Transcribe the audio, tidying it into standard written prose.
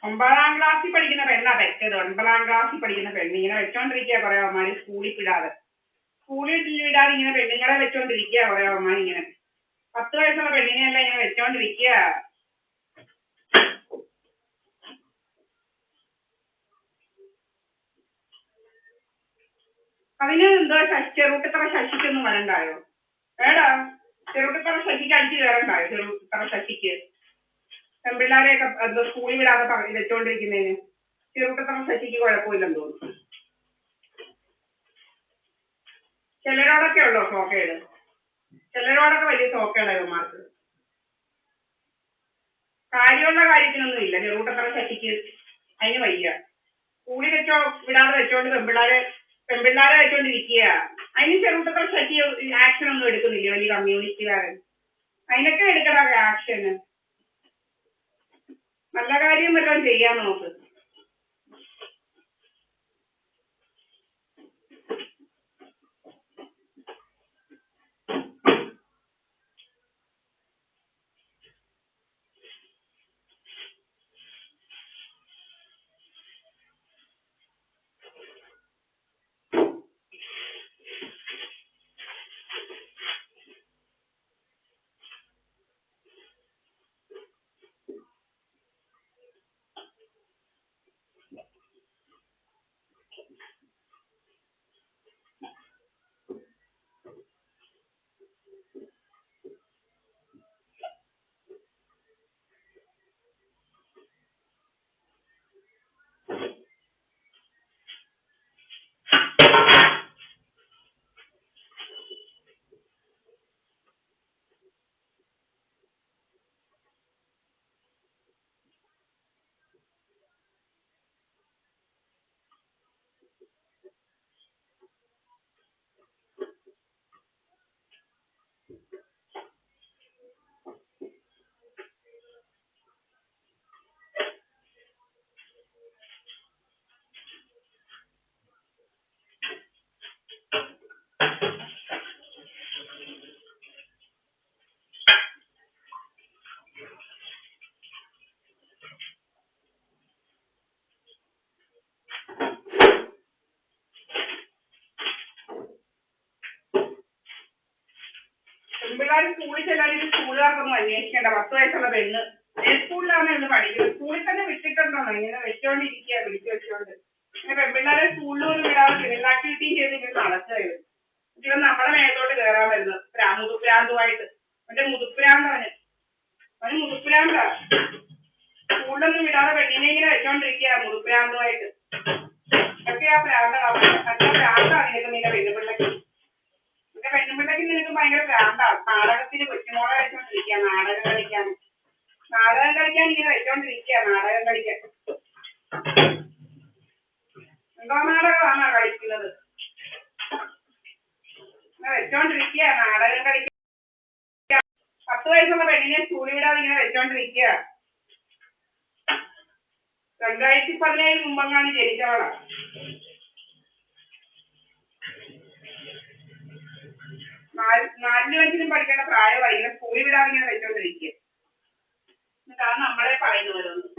9ാം ക്ലാസ്സിൽ പഠിക്കുന്ന പെണ്ണാ തെറ്റത്. 9ാം ക്ലാസ്സിൽ പഠിക്കുന്ന പെണ്ണ് ഇങ്ങനെ വെച്ചോണ്ടിരിക്കുക കുറെ അവന്മാര് സ്കൂളിൽ വിടാതെ ഇങ്ങനെ പെണ്ണുങ്ങളെ വെച്ചോണ്ടിരിക്കുക കുറെ അവന്മാർ ഇങ്ങനെ 10 വയസ്സുള്ള പെണ്ണിനെയല്ല ഇങ്ങനെ വെച്ചോണ്ടിരിക്കുക. അതിന് എന്തോ ചെറുട്ടത്തറ ശശിക്കൊന്നും വരണ്ടായോ? വേടാ, ചെറുട്ടത്തറ ശശിക്ക് അടിച്ചു കയറണ്ടായോ? ചെറുട്ടത്തറ ശശിക്ക് പെൺപിള്ളാരെയൊക്കെ എന്തോ സ്കൂളിൽ വിടാതെ വെച്ചോണ്ടിരിക്കുന്നതിന് ചെറുട്ടത്തറ ശശിക്ക് കുഴപ്പമില്ലെന്ന് തോന്നുന്നു. ചിലരോടൊക്കെ ഉള്ളോ സോക്കേട്? ചിലരോടൊക്കെ വലിയ സോക്കേടാ ഇവന്മാർക്ക്. കാര്യമുള്ള കാര്യത്തിനൊന്നും ഇല്ല ചെറുട്ടത്തറ ശശിക്ക്. അതിന് വയ്യ. സ്കൂളിൽ വിടാതെ വെച്ചോണ്ട് പെൺപിള്ളാരെ വെച്ചോണ്ടിരിക്കുക. അതിന് ചെറുട്ടത്തറ ശശി ആക്ഷൻ ഒന്നും എടുക്കുന്നില്ല. വലിയ കമ്മ്യൂണിസ്റ്റുകാരൻ അതിനൊക്കെ എടുക്കണം ആക്ഷന്. നല്ല കാര്യം വല്ലതും ചെയ്യാൻ നോക്ക്. പെൺപിള്ളേർ സ്കൂളിൽ ചെല്ലാനും സ്കൂളുകാർക്കൊന്നും അന്വേഷിക്കേണ്ട. 10 വയസ്സുള്ള പെണ്ണ് സ്കൂളിലാണ് എന്ന് പഠിക്കുന്നത്. സ്കൂളിൽ തന്നെ വിട്ടിട്ടുണ്ടോന്നോ ഇങ്ങനെ വെച്ചോണ്ടിരിക്കുക, പിടിച്ചു വെച്ചോണ്ട്. ഇങ്ങനെ പെൺപിള്ളേരെ സ്കൂളിലൊന്നും വിടാതെ സിവിൽ ആക്ടിവിറ്റി ചെയ്ത് ഇങ്ങനെ നടക്കുകയത്. ഇവൻ നമ്മുടെ മേത്തോട്ട് കയറാൻ വരുന്നത് മുതുപ്രാന്തുമായിട്ട്. അവന്റെ മുതുപ്രാന്തവന് മുതുപ്രാന്താ. സ്കൂളിലൊന്നും വിടാതെ പെണ്ണിനെ ഇങ്ങനെ വെച്ചോണ്ടിരിക്കുക മുതുപ്രാന്തുമായിട്ട്. ഒക്കെയാ പ്രാന്താണ്. പ്രാന്താണ് നിനക്ക് നിന്റെ പെണ്ണുപിള്ളക്ക്. നിന്റെ പെണ്ണുപിള്ളക്ക് നിനക്ക് ഭയങ്കര പ്രാന്ത. അതുകൊണ്ടാ നാടകത്തിന് കൊച്ചുമോളെ വെച്ചോണ്ടിരിക്കുക, നാടകം കളിക്കാൻ ഇങ്ങനെ വെച്ചോണ്ടിരിക്കുക, നാടകം കളിക്കാൻ. എന്തോ നാടകമാണോ കളിക്കുന്നത്? വെച്ചോണ്ടിരിക്കുക, നാടകം കളിക്കാൻ. 10 വയസ്സുള്ള പെണ്ണിനെ സ്കൂളിൽ വിടാതെ ഇങ്ങനെ വെച്ചോണ്ടിരിക്കുക. 2017 മുമ്പെങ്ങാണ് ജനിച്ചവളാ. നാലിലും അഞ്ചിലും പഠിക്കേണ്ട പ്രായമായി, ഇങ്ങനെ സ്കൂളിൽ വിടാതെ ഇങ്ങനെ വെച്ചോണ്ടിരിക്കുക. ഇതാണ് നമ്മളെ പറയുന്നവരൊന്നും.